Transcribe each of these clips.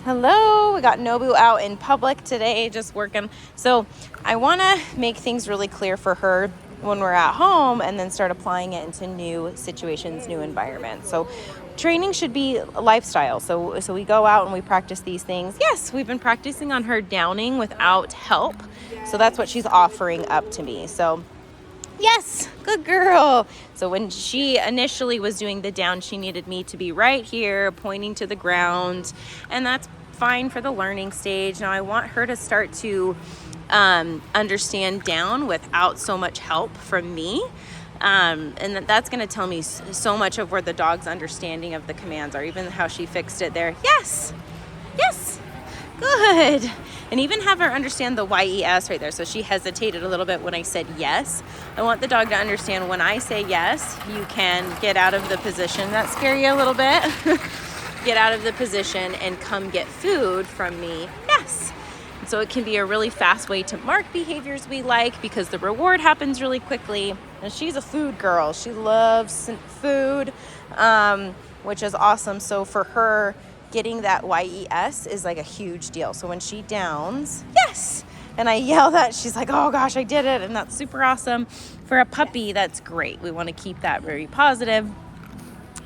Hello, we got Nubo out in public today, just working. So I want to make things really clear for her when we're at home and then start applying it into new situations, new environments. So training should be a lifestyle. So we go out and we practice these things. Yes, we've been practicing on her downing without help. So that's what she's offering up to me. So yes, good girl. So when she initially was doing the down, she needed me to be right here, pointing to the ground, and that's fine for the learning stage. Now I want her to start to understand down without so much help from me. And that's going to tell me so much of where the dog's understanding of the commands are, even how she fixed it there. Yes, yes, good. And even have her understand the YES right there. So she hesitated a little bit when I said yes. I want the dog to understand when I say yes, you can get out of the position. That scare you a little bit? Get out of the position and come get food from me. Yes. And so it can be a really fast way to mark behaviors we like because the reward happens really quickly. And she's a food girl. She loves food, which is awesome. So for her, getting that YES is like a huge deal. So when she downs, yes, and I yell that, she's like, oh gosh, I did it. And that's super awesome. For a puppy, that's great. We want to keep that very positive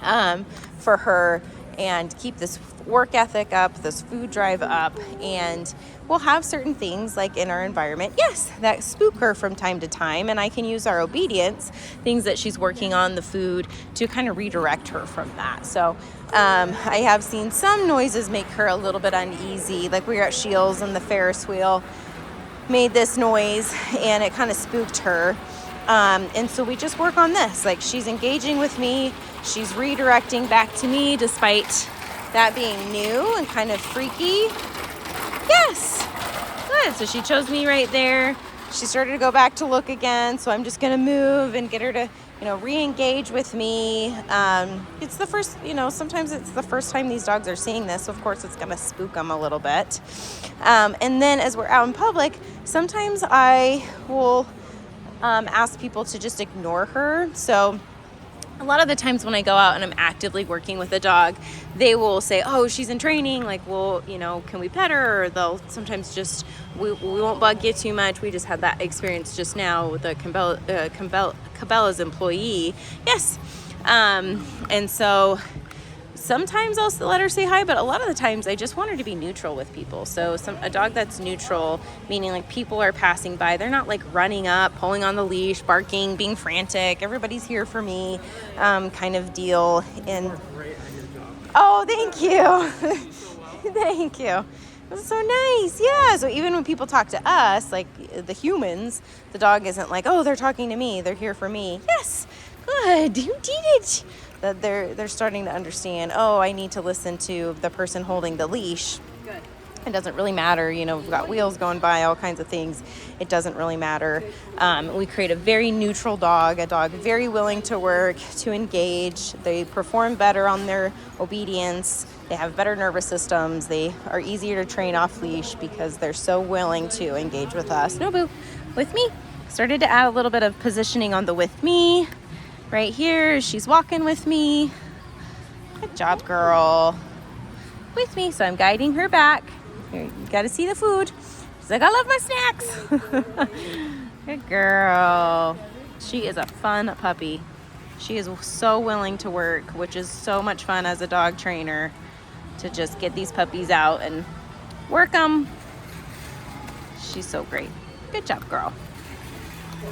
for her and keep this work ethic up, this food drive up, and we'll have certain things like in our environment, yes, that spook her from time to time, and I can use our obedience, things that she's working on, the food, to kind of redirect her from that. So I have seen some noises make her a little bit uneasy, like we were at Shields and the Ferris wheel made this noise and it kind of spooked her. And so we just work on this, like she's engaging with me, she's redirecting back to me despite that being new and kind of freaky. Yes, good. So she chose me right there. She started to go back to look again. So I'm just going to move and get her to, re-engage with me. It's the first, sometimes it's the first time these dogs are seeing this. So of course it's going to spook them a little bit. And then as we're out in public, sometimes I will ask people to just ignore her. So a lot of the times when I go out and I'm actively working with a dog, they will say, oh, she's in training, like, well, can we pet her? Or they'll sometimes just, we won't bug you too much. We just had that experience just now with a Cabela's employee. Yes. And so sometimes I'll let her say hi, but a lot of the times I just want her to be neutral with people. So a dog that's neutral, meaning like people are passing by, they're not like running up, pulling on the leash, barking, being frantic, everybody's here for me, kind of deal. And oh, thank you. Thank you. That's so nice. Yeah. So even when people talk to us, like the humans, the dog isn't like, oh, they're talking to me, they're here for me. Yes. Good. You did it. That they're starting to understand, oh, I need to listen to the person holding the leash. Good. It doesn't really matter, we've got wheels going by, all kinds of things. It doesn't really matter. We create a very neutral dog, a dog very willing to work, to engage. They perform better on their obedience. They have better nervous systems. They are easier to train off leash because they're so willing to engage with us. Nubo, with me. Started to add a little bit of positioning on the with me. Right here, she's walking with me. Good job, girl. With me, so I'm guiding her back. Here, you gotta see the food. She's like, I love my snacks. Good girl. She is a fun puppy. She is so willing to work, which is so much fun as a dog trainer to just get these puppies out and work them. She's so great. Good job, girl.